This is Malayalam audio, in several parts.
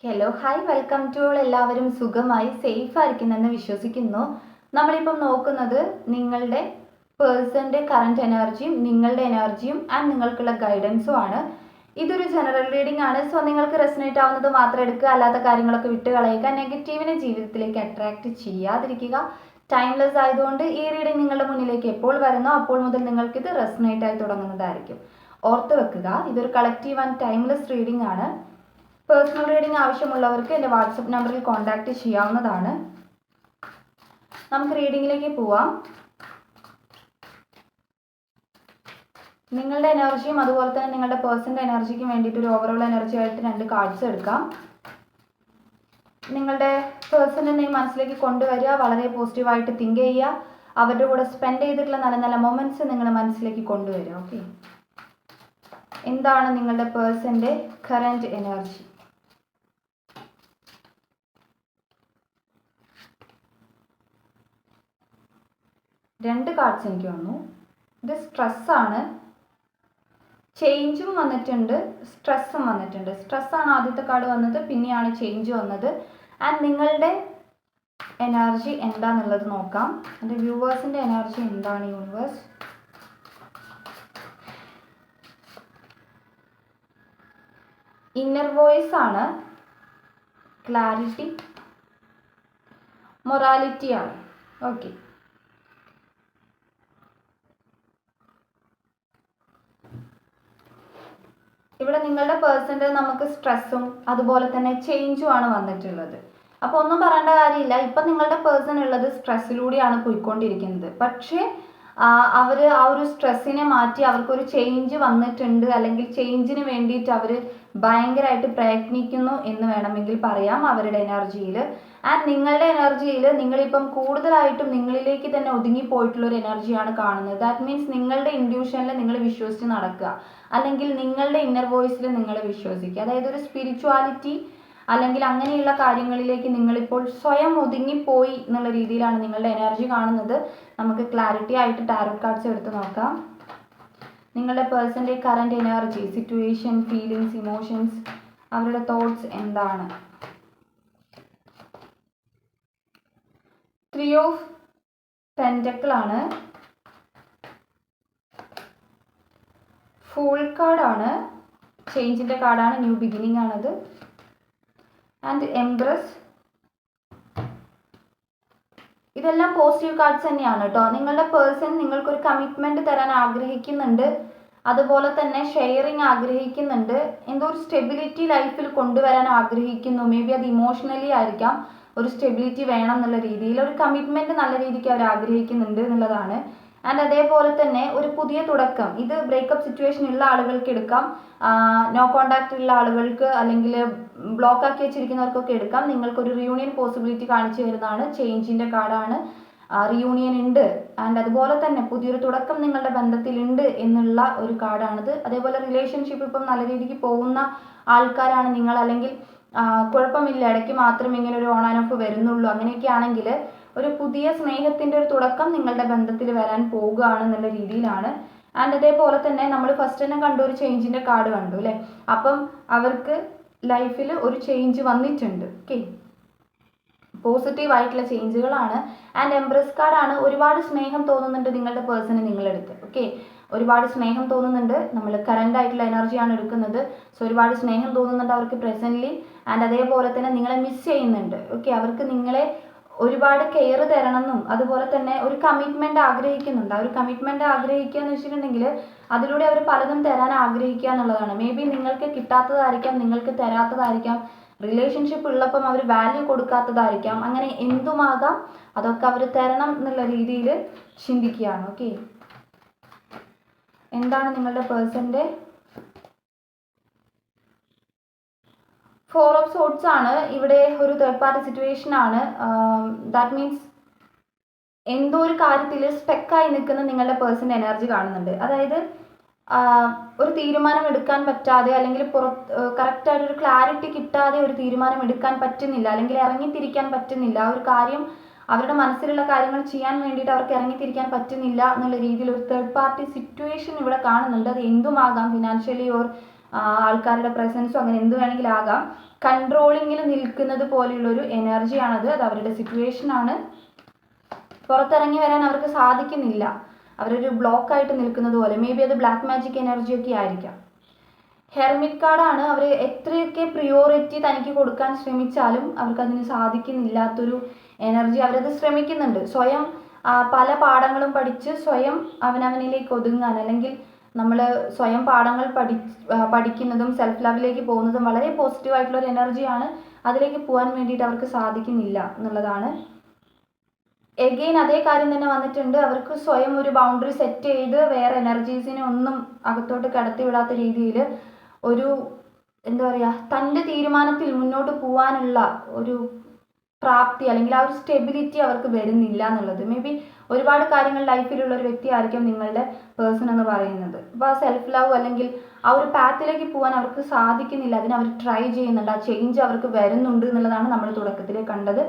Hello hi welcome to all. എല്ലാവരും സുഖമായി സേഫ് ആയിരിക്കുന്നെന്ന് വിശ്വസിക്കുന്നു. നമ്മളിപ്പം നോക്കുന്നത് നിങ്ങളുടെ പേഴ്സൻ്റെ കറണ്ട് എനർജിയും നിങ്ങളുടെ എനർജിയും ആൻഡ് നിങ്ങൾക്കുള്ള ഗൈഡൻസും ആണ്. ഇതൊരു ജനറൽ റീഡിംഗ് ആണ്. സോ നിങ്ങൾക്ക് റെസനേറ്റ് ആവുന്നത് മാത്രം എടുക്കുക, അല്ലാത്ത കാര്യങ്ങളൊക്കെ വിട്ട് കളയുക. നെഗറ്റീവിനെ ജീവിതത്തിലേക്ക് അട്രാക്റ്റ് ചെയ്യാതിരിക്കുക. ടൈംലെസ് ആയതുകൊണ്ട് ഈ റീഡിംഗ് നിങ്ങളുടെ മുന്നിലേക്ക് എപ്പോൾ വരുന്നോ അപ്പോൾ മുതൽ നിങ്ങൾക്കിത് റെസനേറ്റ് ആയി തുടങ്ങുന്നതായിരിക്കും. ഓർത്ത് വെക്കുക, ഇതൊരു കളക്റ്റീവ് ആൻഡ് ടൈംലെസ് റീഡിംഗ് ആണ്. പേഴ്സണൽ റീഡിംഗ് ആവശ്യമുള്ളവർക്ക് എൻ്റെ വാട്സപ്പ് നമ്പറിൽ കോൺടാക്റ്റ് ചെയ്യാവുന്നതാണ്. നമുക്ക് റീഡിങ്ങിലേക്ക് പോവാം. നിങ്ങളുടെ എനർജിയും അതുപോലെ തന്നെ നിങ്ങളുടെ പേഴ്സൻ്റെ എനർജിക്കും വേണ്ടിയിട്ട് ഒരു ഓവറോൾ എനർജി ആയിട്ട് 2 കാർഡ്സ് എടുക്കാം. നിങ്ങളുടെ പേഴ്സൻ്റെ നെയിം മനസ്സിലേക്ക് കൊണ്ടുവരിക, വളരെ പോസിറ്റീവായിട്ട് തിങ്ക് ചെയ്യുക, അവരുടെ കൂടെ സ്പെൻഡ് ചെയ്തിട്ടുള്ള നല്ല നല്ല മൊമെൻറ്റ്സ് നിങ്ങൾ മനസ്സിലേക്ക് കൊണ്ടുവരിക. ഓക്കെ, എന്താണ് നിങ്ങളുടെ പേഴ്സൻ്റെ കറൻറ്റ് എനർജി? രണ്ട് കാർഡ്സ് എനിക്ക് വന്നു. ഇത് സ്ട്രെസ്സാണ്, ചേഞ്ചും വന്നിട്ടുണ്ട്, സ്ട്രെസ്സും വന്നിട്ടുണ്ട്. സ്ട്രെസ്സാണ് ആദ്യത്തെ കാർഡ് വന്നത്, പിന്നെയാണ് ചേഞ്ച് വന്നത്. ആൻഡ് നിങ്ങളുടെ എനർജി എന്താണെന്നുള്ളത് നോക്കാം. എൻ്റെ വ്യൂവേഴ്സിൻ്റെ എനർജി എന്താണ്? യൂണിവേഴ്സ്, ഇന്നർ വോയിസ് ആണ്, ക്ലാരിറ്റി, മൊറാലിറ്റി ആണ്. ഓക്കെ, ഇവിടെ നിങ്ങളുടെ പേഴ്സൻ്റെ നമുക്ക് സ്ട്രെസ്സും അതുപോലെ തന്നെ ചേഞ്ചും ആണ് വന്നിട്ടുള്ളത്. അപ്പോൾ ഒന്നും പറയേണ്ട കാര്യമില്ല. ഇപ്പം നിങ്ങളുടെ പേഴ്സൺ ഉള്ളത് സ്ട്രെസ്സിലൂടെയാണ് പോയിക്കൊണ്ടിരിക്കുന്നത്. പക്ഷേ അവർ ആ ഒരു സ്ട്രെസ്സിനെ മാറ്റി അവർക്കൊരു ചേഞ്ച് വന്നിട്ടുണ്ട്, അല്ലെങ്കിൽ ചേഞ്ചിന് വേണ്ടിയിട്ട് അവർ ഭയങ്കരമായിട്ട് പ്രയത്നിക്കുന്നു എന്ന് വേണമെങ്കിൽ പറയാം അവരുടെ എനർജിയിൽ. ആൻഡ് നിങ്ങളുടെ എനർജിയിൽ നിങ്ങളിപ്പം കൂടുതലായിട്ടും നിങ്ങളിലേക്ക് തന്നെ ഒതുങ്ങിപ്പോയിട്ടുള്ളൊരു എനർജിയാണ് കാണുന്നത്. ദാറ്റ് മീൻസ് നിങ്ങളുടെ ഇൻഡ്യൂഷനിൽ നിങ്ങൾ വിശ്വസിച്ച് നടക്കുക, അല്ലെങ്കിൽ നിങ്ങളുടെ ഇന്നർ വോയിസിൽ നിങ്ങൾ വിശ്വസിക്കുക. അതായത് ഒരു സ്പിരിച്വാലിറ്റി അല്ലെങ്കിൽ അങ്ങനെയുള്ള കാര്യങ്ങളിലേക്ക് നിങ്ങളിപ്പോൾ സ്വയം ഒതുങ്ങിപ്പോയി എന്നുള്ള രീതിയിലാണ് നിങ്ങളുടെ എനർജി കാണുന്നത്. നമുക്ക് ക്ലാരിറ്റി ആയിട്ട് ടാരോട്ട് കാർഡ്സ് എടുത്ത് നോക്കാം. നിങ്ങളുടെ പേഴ്സൻ്റെ current energy, situation, feelings, emotions, അവരുടെ തോട്ട്സ് എന്താണ്? 3 ഓഫ് പെൻറ്റക്കിൾ ആണ്, ഫൂൾ കാർഡാണ്, ചേഞ്ചിൻ്റെ കാർഡാണ്, ന്യൂ ബിഗിനിങ് ആണത്. And empress. ഇതെല്ലാം പോസിറ്റീവ് കാർഡ്സ് തന്നെയാണ് കേട്ടോ. നിങ്ങളുടെ പേഴ്സൺ നിങ്ങൾക്കൊരു കമ്മിറ്റ്മെൻറ്റ് തരാൻ ആഗ്രഹിക്കുന്നുണ്ട്, അതുപോലെ തന്നെ ഷെയറിങ് ആഗ്രഹിക്കുന്നുണ്ട്, എന്തോ ഒരു സ്റ്റെബിലിറ്റി ലൈഫിൽ കൊണ്ടുവരാൻ ആഗ്രഹിക്കുന്നു. മേ ബി അത് ഇമോഷണലി ആയിരിക്കാം. ഒരു സ്റ്റെബിലിറ്റി വേണം എന്നുള്ള രീതിയിൽ ഒരു കമ്മിറ്റ്മെൻറ്റ് നല്ല രീതിക്ക് അവർ ആഗ്രഹിക്കുന്നുണ്ട് എന്നുള്ളതാണ്. ആൻഡ് അതേപോലെ തന്നെ ഒരു പുതിയ തുടക്കം. ഇത് ബ്രേക്കപ്പ് സിറ്റുവേഷൻ ഉള്ള ആളുകൾക്ക് എടുക്കാം, നോ കോണ്ടാക്റ്റ് ഉള്ള ആളുകൾക്ക് അല്ലെങ്കിൽ ബ്ലോക്ക് ആക്കി വെച്ചിരിക്കുന്നവർക്കൊക്കെ എടുക്കാം. നിങ്ങൾക്കൊരു റിയൂണിയൻ പോസിബിലിറ്റി കാണിച്ചു തരുന്നതാണ്. ചേഞ്ചിൻ്റെ കാർഡാണ്, റിയൂണിയൻ ഉണ്ട്. ആൻഡ് അതുപോലെ തന്നെ പുതിയൊരു തുടക്കം നിങ്ങളുടെ ബന്ധത്തിലുണ്ട് എന്നുള്ള ഒരു കാർഡാണിത്. അതേപോലെ റിലേഷൻഷിപ്പ് ഇപ്പം നല്ല രീതിക്ക് പോകുന്ന ആൾക്കാരാണ് നിങ്ങൾ, അല്ലെങ്കിൽ കുഴപ്പമില്ല, ഇടയ്ക്ക് മാത്രം ഇങ്ങനെ ഒരു ഓൺ ആൻഡ് ഓഫ് വരുന്നുള്ളൂ, അങ്ങനെയൊക്കെ ആണെങ്കിൽ ഒരു പുതിയ സ്നേഹത്തിൻ്റെ ഒരു തുടക്കം നിങ്ങളുടെ ബന്ധത്തിൽ വരാൻ പോകുകയാണെന്നുള്ള രീതിയിലാണ്. ആൻഡ് അതേപോലെ തന്നെ നമ്മൾ ഫസ്റ്റ് തന്നെ കണ്ടു, ഒരു ചേഞ്ചിൻ്റെ കാർഡ് കണ്ടു അല്ലേ. അപ്പം അവർക്ക് ലൈഫിൽ ഒരു ചേഞ്ച് വന്നിട്ടുണ്ട്. ഓക്കെ, പോസിറ്റീവ് ആയിട്ടുള്ള ചേഞ്ചുകളാണ്. ആൻഡ് എംപ്രസ് കാർഡാണ്. ഒരുപാട് സ്നേഹം തോന്നുന്നുണ്ട് നിങ്ങളുടെ പേഴ്സണ് നിങ്ങളെടുത്ത്. ഓക്കെ, ഒരുപാട് സ്നേഹം തോന്നുന്നുണ്ട്. നമ്മൾ കറണ്ട് ആയിട്ടുള്ള എനർജിയാണ് എടുക്കുന്നത്. സോ ഒരുപാട് സ്നേഹം തോന്നുന്നുണ്ട് അവർക്ക് പ്രസൻ്റ്ലി. ആൻഡ് അതേപോലെ തന്നെ നിങ്ങളെ മിസ് ചെയ്യുന്നുണ്ട്. ഓക്കെ, അവർക്ക് നിങ്ങളെ ഒരുപാട് കെയർ തരണമെന്നും അതുപോലെ തന്നെ ഒരു കമ്മിറ്റ്മെൻറ്റ് ആഗ്രഹിക്കുന്നുണ്ട്. ആ ഒരു കമ്മിറ്റ്മെൻറ്റ് ആഗ്രഹിക്കുക എന്ന് വെച്ചിട്ടുണ്ടെങ്കിൽ അതിലൂടെ അവർ പലതും തരാൻ ആഗ്രഹിക്കുക എന്നുള്ളതാണ്. മേ ബി നിങ്ങൾക്ക് കിട്ടാത്തതായിരിക്കാം, നിങ്ങൾക്ക് തരാത്തതായിരിക്കാം, റിലേഷൻഷിപ്പ് ഉള്ളപ്പം അവർ വാല്യൂ കൊടുക്കാത്തതായിരിക്കാം, അങ്ങനെ എന്തുമാകാം. അതൊക്കെ അവർ തരണം എന്നുള്ള രീതിയിൽ ചിന്തിക്കുകയാണ്. ഓക്കെ, എന്താണ് നിങ്ങളുടെ പേഴ്സൻ്റെ? 4 ഓഫ് സോർട്സ് ആണ്. ഇവിടെ ഒരു തേർഡ് പാർട്ടി സിറ്റുവേഷൻ ആണ്. ദാറ്റ് മീൻസ് എന്തോ ഒരു കാര്യത്തിൽ സ്പെക്കായി നിൽക്കുന്ന നിങ്ങളുടെ പേഴ്സൻ്റെ എനർജി കാണുന്നുണ്ട്. അതായത് ഒരു തീരുമാനം എടുക്കാൻ പറ്റാതെ, അല്ലെങ്കിൽ കറക്റ്റായിട്ടൊരു ക്ലാരിറ്റി കിട്ടാതെ ഒരു തീരുമാനം എടുക്കാൻ പറ്റുന്നില്ല, അല്ലെങ്കിൽ ഇറങ്ങിത്തിരിക്കാൻ പറ്റുന്നില്ല. ആ ഒരു കാര്യം അവരുടെ മനസ്സിലുള്ള കാര്യങ്ങൾ ചെയ്യാൻ വേണ്ടിയിട്ട് അവർക്ക് ഇറങ്ങിത്തിരിക്കാൻ പറ്റുന്നില്ല എന്നുള്ള രീതിയിൽ ഒരു തേർഡ് പാർട്ടി സിറ്റുവേഷൻ ഇവിടെ കാണുന്നുണ്ട്. അത് എന്തുമാകാം, ഫിനാൻഷ്യലി ഓർ ആൾക്കാരുടെ പ്രസൻസോ അങ്ങനെ എന്ത് വേണമെങ്കിലും ആകാം. കൺട്രോളിങ്ങിൽ നിൽക്കുന്നത് പോലെയുള്ളൊരു എനർജിയാണത്. അത് അവരുടെ സിറ്റുവേഷനാണ്. പുറത്തിറങ്ങി വരാൻ അവർക്ക് സാധിക്കുന്നില്ല. അവരൊരു ബ്ലോക്കായിട്ട് നിൽക്കുന്നത് പോലെ. മേ ബി അത് ബ്ലാക്ക് മാജിക് എനർജിയൊക്കെ ആയിരിക്കാം. ഹെർമിറ്റ് കാർഡാണ്. അവർ എത്രയൊക്കെ പ്രിയോറിറ്റി തനിക്ക് കൊടുക്കാൻ ശ്രമിച്ചാലും അവർക്കതിന് സാധിക്കുന്നില്ലാത്തൊരു എനർജി. അവരത് ശ്രമിക്കുന്നുണ്ട്. സ്വയം പല പാഠങ്ങളും പഠിച്ച് സ്വയം അവനവനിലേക്ക് ഒതുങ്ങാൻ, അല്ലെങ്കിൽ നമ്മൾ സ്വയം പാഠങ്ങൾ പഠിക്കുന്നതും സെൽഫ് ലവിലേക്ക് പോകുന്നതും വളരെ പോസിറ്റീവായിട്ടുള്ളൊരു എനർജിയാണ്. അതിലേക്ക് പോകാൻ വേണ്ടിയിട്ട് അവർക്ക് സാധിക്കുന്നില്ല എന്നുള്ളതാണ്. എഗെയിൻ അതേ കാര്യം തന്നെ വന്നിട്ടുണ്ട്. അവർക്ക് സ്വയം ഒരു ബൗണ്ടറി സെറ്റ് ചെയ്ത് വേറെ എനർജീസിനെ ഒന്നും അകത്തോട്ട് കടത്തിവിടാത്ത രീതിയിൽ ഒരു എന്താ പറയുക, തൻ്റെ തീരുമാനത്തിൽ മുന്നോട്ട് പോകാനുള്ള ഒരു പ്രാപ്തി അല്ലെങ്കിൽ ആ ഒരു സ്റ്റെബിലിറ്റി അവർക്ക് വരുന്നില്ല എന്നുള്ളത്. മേ ബി ഒരുപാട് കാര്യങ്ങൾ ലൈഫിലുള്ള ഒരു വ്യക്തിയായിരിക്കും നിങ്ങളുടെ പേഴ്സൺ എന്ന് പറയുന്നത്. അപ്പോൾ ആ സെൽഫ് ലവ് അല്ലെങ്കിൽ ആ ഒരു പാത്തിലേക്ക് പോകാൻ അവർക്ക് സാധിക്കുന്നില്ല. അതിന് അവർ ട്രൈ ചെയ്യുന്നുണ്ട്. ആ ചേഞ്ച് അവർക്ക് വരുന്നുണ്ട് എന്നുള്ളതാണ് നമ്മൾ തുടക്കത്തിൽ കണ്ടത്.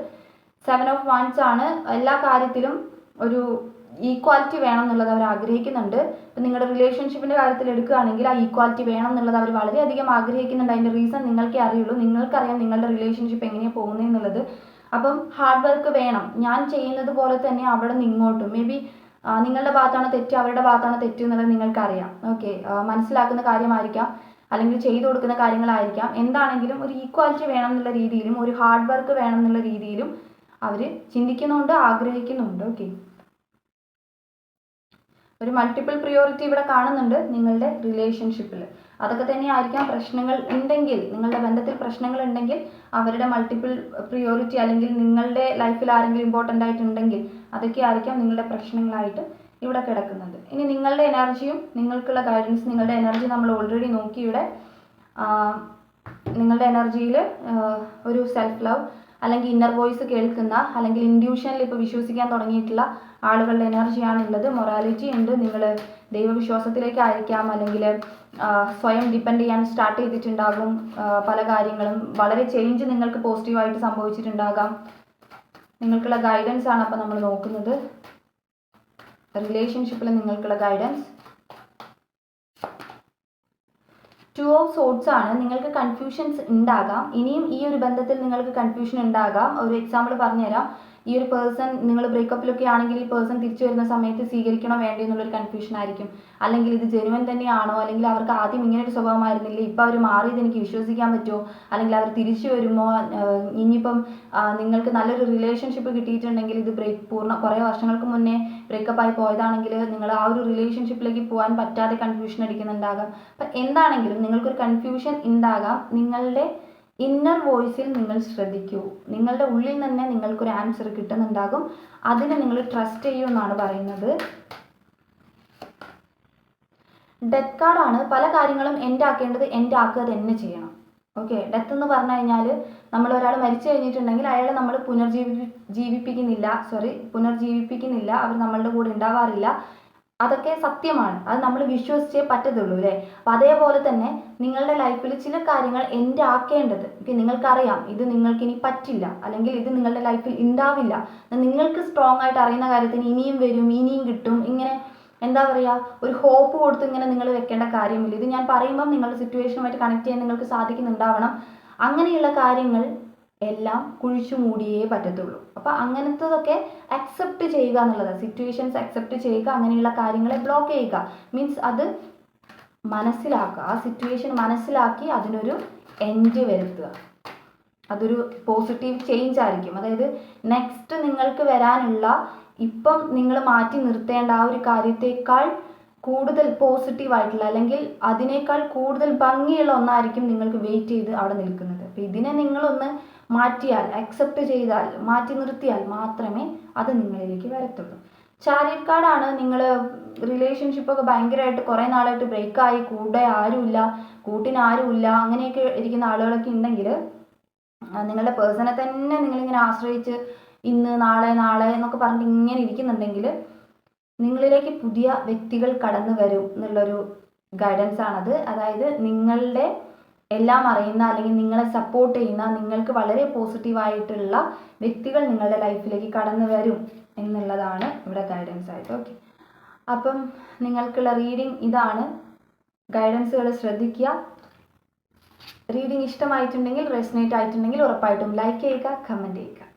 7 of Wands ആണ്. എല്ലാ കാര്യത്തിലും ഒരു ഈക്വാലിറ്റി വേണം എന്നുള്ളത് അവർ ആഗ്രഹിക്കുന്നുണ്ട്. ഇപ്പം നിങ്ങളുടെ റിലേഷൻഷിപ്പിൻ്റെ കാര്യത്തിൽ എടുക്കുകയാണെങ്കിൽ ആ ഈക്വാലിറ്റി വേണം എന്നുള്ളത് അവർ വളരെയധികം ആഗ്രഹിക്കുന്നുണ്ട്. അതിൻ്റെ റീസൺ നിങ്ങൾക്കേ അറിയുള്ളൂ. നിങ്ങൾക്കറിയാം നിങ്ങളുടെ റിലേഷൻഷിപ്പ് എങ്ങനെയാണ് പോകുന്നത് എന്നുള്ളത്. അപ്പം ഹാർഡ് വർക്ക് വേണം. ഞാൻ ചെയ്യുന്നത് പോലെ തന്നെ അവിടെ നിന്ന് ഇങ്ങോട്ടും മേ ബി നിങ്ങളുടെ ഭാഗത്താണ് തെറ്റ്, അവരുടെ ഭാഗത്താണ് തെറ്റ് എന്നുള്ളത് നിങ്ങൾക്കറിയാം. ഓക്കെ, മനസ്സിലാക്കുന്ന കാര്യമായിരിക്കാം, അല്ലെങ്കിൽ ചെയ്തു കൊടുക്കുന്ന കാര്യങ്ങളായിരിക്കാം. എന്താണെങ്കിലും ഒരു ഈക്വാലിറ്റി വേണം എന്നുള്ള രീതിയിലും ഒരു ഹാർഡ് വർക്ക് വേണം എന്നുള്ള രീതിയിലും അവർ ചിന്തിക്കുന്നുണ്ട്, ആഗ്രഹിക്കുന്നുണ്ട്. ഓക്കെ, ഒരു മൾട്ടിപ്പിൾ പ്രിയോറിറ്റി ഇവിടെ കാണുന്നുണ്ട് നിങ്ങളുടെ റിലേഷൻഷിപ്പിൽ. അതൊക്കെ തന്നെയായിരിക്കാം പ്രശ്നങ്ങൾ ഉണ്ടെങ്കിൽ, നിങ്ങളുടെ ബന്ധത്തിൽ പ്രശ്നങ്ങൾ ഉണ്ടെങ്കിൽ അവരുടെ മൾട്ടിപ്പിൾ പ്രിയോറിറ്റി, അല്ലെങ്കിൽ നിങ്ങളുടെ ലൈഫിൽ ആരെങ്കിലും ഇമ്പോർട്ടൻ്റ് ആയിട്ടുണ്ടെങ്കിൽ അതൊക്കെ ആയിരിക്കാം നിങ്ങളുടെ പ്രശ്നങ്ങളായിട്ട് ഇവിടെ കിടക്കുന്നത്. ഇനി നിങ്ങളുടെ എനർജിയും നിങ്ങൾക്കുള്ള ഗൈഡൻസ്, നിങ്ങളുടെ എനർജി നമ്മൾ ഓൾറെഡി നോക്കി ഇവിടെ. നിങ്ങളുടെ എനർജിയിൽ ഒരു സെൽഫ് ലവ് അല്ലെങ്കിൽ ഇന്നർ വോയിസ് കേൾക്കുന്ന, അല്ലെങ്കിൽ ഇൻഡ്യൂഷനിൽ ഇപ്പോൾ വിശ്വസിക്കാൻ തുടങ്ങിയിട്ടുള്ള ആളുകളുടെ എനർജിയാണ് ഉള്ളത്. മൊറാലിറ്റി ഉണ്ട്. നിങ്ങൾ ദൈവവിശ്വാസത്തിലേക്കായിരിക്കാം, അല്ലെങ്കിൽ സ്വയം ഡിപ്പെൻഡ് ചെയ്യാൻ സ്റ്റാർട്ട് ചെയ്തിട്ടുണ്ടാകും. പല കാര്യങ്ങളും വളരെ ചേഞ്ച് നിങ്ങൾക്ക് പോസിറ്റീവായിട്ട് സംഭവിച്ചിട്ടുണ്ടാകാം. നിങ്ങൾക്കുള്ള ഗൈഡൻസ് ആണ് അപ്പോൾ നമ്മൾ നോക്കുന്നത്. റിലേഷൻഷിപ്പിൽ നിങ്ങൾക്കുള്ള ഗൈഡൻസ് 2 of Swords ആണ്. നിങ്ങൾക്ക് കൺഫ്യൂഷൻസ് ഉണ്ടാകാം. ഇനിയും ഈ ഒരു ബന്ധത്തിൽ നിങ്ങൾക്ക് കൺഫ്യൂഷൻ ഉണ്ടാകാം. ഒരു എക്സാമ്പിൾ പറഞ്ഞുതരാം. ഈ ഒരു പേഴ്സൺ, നിങ്ങൾ ബ്രേക്കപ്പിലൊക്കെ ആണെങ്കിൽ ഈ പേഴ്സൺ തിരിച്ചു വരുന്ന സമയത്ത് സ്വീകരിക്കണോ വേണ്ടോ എന്നുള്ളൊരു കൺഫ്യൂഷൻ ആയിരിക്കും. അല്ലെങ്കിൽ ഇത് ജെനുവൻ തന്നെയാണോ, അല്ലെങ്കിൽ അവർക്ക് ആദ്യം ഇങ്ങനെ ഒരു സ്വഭാവമായിരുന്നില്ല, ഇപ്പോൾ അവർ മാറിയത് എനിക്ക് വിശ്വസിക്കാൻ പറ്റുമോ, അല്ലെങ്കിൽ അവർ തിരിച്ചു വരുമോ, ഇനിയിപ്പം നിങ്ങൾക്ക് നല്ലൊരു റിലേഷൻഷിപ്പ് കിട്ടിയിട്ടുണ്ടെങ്കിൽ ഇത് കുറേ വർഷങ്ങൾക്ക് മുന്നേ ബ്രേക്കപ്പായി പോയതാണെങ്കിൽ നിങ്ങൾ ആ ഒരു റിലേഷൻഷിപ്പിലേക്ക് പോകാൻ പറ്റാതെ കൺഫ്യൂഷൻ അടിക്കുന്നുണ്ടാകാം. അപ്പം എന്താണെങ്കിലും നിങ്ങൾക്കൊരു കൺഫ്യൂഷൻ ഉണ്ടാകാം. നിങ്ങളുടെ ഇന്നർ വോയിസിൽ നിങ്ങൾ ശ്രദ്ധിക്കൂ. നിങ്ങളുടെ ഉള്ളിൽ തന്നെ നിങ്ങൾക്കൊരു ആൻസർ കിട്ടുന്നുണ്ടാകും. അതിനെ നിങ്ങൾ ട്രസ്റ്റ് ചെയ്യൂ എന്നാണ് പറയുന്നത്. ഡെത്ത് കാർഡാണ്. പല കാര്യങ്ങളും എൻ്റെ ആക്കേണ്ടത് എൻ്റെ ആക്കുക തന്നെ ചെയ്യണം. ഓക്കെ, ഡെത്ത് എന്ന് പറഞ്ഞു കഴിഞ്ഞാൽ നമ്മൾ ഒരാൾ മരിച്ചു കഴിഞ്ഞിട്ടുണ്ടെങ്കിൽ അയാളെ നമ്മൾ പുനർജീവിപ്പിക്കുന്നില്ല. അവർ നമ്മളുടെ കൂടെ ഉണ്ടാവാറില്ല. അതൊക്കെ സത്യമാണ്. അത് നമ്മൾ വിശ്വസിച്ചേ പറ്റത്തുള്ളൂ അല്ലേ. അപ്പം അതേപോലെ തന്നെ നിങ്ങളുടെ ലൈഫിൽ ചില കാര്യങ്ങൾ എൻ്റെ ആക്കേണ്ടത്, നിങ്ങൾക്കറിയാം ഇത് നിങ്ങൾക്കിനി പറ്റില്ല, അല്ലെങ്കിൽ ഇത് നിങ്ങളുടെ ലൈഫിൽ ഉണ്ടാവില്ല, നിങ്ങൾക്ക് സ്ട്രോങ് ആയിട്ട് അറിയുന്ന കാര്യത്തിന് ഇനിയും വരും, ഇനിയും കിട്ടും, ഇങ്ങനെ എന്താ പറയുക, ഒരു ഹോപ്പ് കൊടുത്ത് ഇങ്ങനെ നിങ്ങൾ വെക്കേണ്ട കാര്യമില്ല. ഇത് ഞാൻ പറയുമ്പം നിങ്ങളുടെ സിറ്റുവേഷനുമായിട്ട് കണക്ട് ചെയ്യാൻ നിങ്ങൾക്ക് സാധിക്കുന്നുണ്ടാവണം. അങ്ങനെയുള്ള കാര്യങ്ങൾ എല്ലാം കുഴിച്ചു മൂടിയേ പറ്റത്തുള്ളൂ. അപ്പോൾ അങ്ങനത്തതൊക്കെ അക്സെപ്റ്റ് ചെയ്യുക എന്നുള്ളത്, സിറ്റുവേഷൻസ് അക്സെപ്റ്റ് ചെയ്യുക, അങ്ങനെയുള്ള കാര്യങ്ങളെ ബ്ലോക്ക് ചെയ്യുക. മീൻസ് അത് മനസ്സിലാക്കുക, ആ സിറ്റുവേഷൻ മനസ്സിലാക്കി അതിനൊരു എൻഡ് വരുത്തുക. അതൊരു പോസിറ്റീവ് ചേഞ്ച് ആയിരിക്കും. അതായത് നെക്സ്റ്റ് നിങ്ങൾക്ക് വരാനുള്ള, ഇപ്പം നിങ്ങൾ മാറ്റി നിർത്തേണ്ട ആ ഒരു കാര്യത്തേക്കാൾ കൂടുതൽ പോസിറ്റീവായിട്ടുള്ള, അല്ലെങ്കിൽ അതിനേക്കാൾ കൂടുതൽ ഭംഗിയുള്ള ഒന്നായിരിക്കും നിങ്ങൾക്ക് വെയിറ്റ് ചെയ്ത് അവിടെ നിൽക്കുന്നത്. അപ്പോൾ ഇതിനെ നിങ്ങളൊന്ന് മാറ്റിയാൽ, അക്സെപ്റ്റ് ചെയ്താൽ, മാറ്റി നിർത്തിയാൽ മാത്രമേ അത് നിങ്ങളിലേക്ക് വരത്തുള്ളൂ. ചാരിയറ്റ് കാർഡാണ്. നിങ്ങൾ റിലേഷൻഷിപ്പൊക്കെ ഭയങ്കരമായിട്ട് കുറേ നാളായിട്ട് ബ്രേക്കായി, കൂടെ ആരുമില്ല, കൂട്ടിനാരുമില്ല, അങ്ങനെയൊക്കെ ഇരിക്കുന്ന ആളുകളൊക്കെ ഉണ്ടെങ്കിൽ നിങ്ങളുടെ പേഴ്സണെ തന്നെ നിങ്ങളിങ്ങനെ ആശ്രയിച്ച് ഇന്ന് നാളെ എന്നൊക്കെ പറഞ്ഞിട്ട് ഇങ്ങനെ ഇരിക്കുന്നുണ്ടെങ്കിൽ നിങ്ങളിലേക്ക് പുതിയ വ്യക്തികൾ കടന്നു വരും എന്നുള്ളൊരു ഗൈഡൻസ് ആണത്. അതായത് നിങ്ങളുടെ എല്ലാം അറിയുന്ന, അല്ലെങ്കിൽ നിങ്ങളെ സപ്പോർട്ട് ചെയ്യുന്ന, നിങ്ങൾക്ക് വളരെ പോസിറ്റീവായിട്ടുള്ള വ്യക്തികൾ നിങ്ങളുടെ ലൈഫിലേക്ക് കടന്നു വരും എന്നുള്ളതാണ് ഇവിടെ ഗൈഡൻസ് ആയിട്ട്. ഓക്കെ, അപ്പം നിങ്ങൾക്കുള്ള റീഡിങ് ഇതാണ്. ഗൈഡൻസുകൾ ശ്രദ്ധിക്കുക. റീഡിംഗ് ഇഷ്ടമായിട്ടുണ്ടെങ്കിൽ, റെസനേറ്റ് ആയിട്ടുണ്ടെങ്കിൽ ഉറപ്പായിട്ടും ലൈക്ക് ചെയ്യുക, കമൻറ്റ് ചെയ്യുക.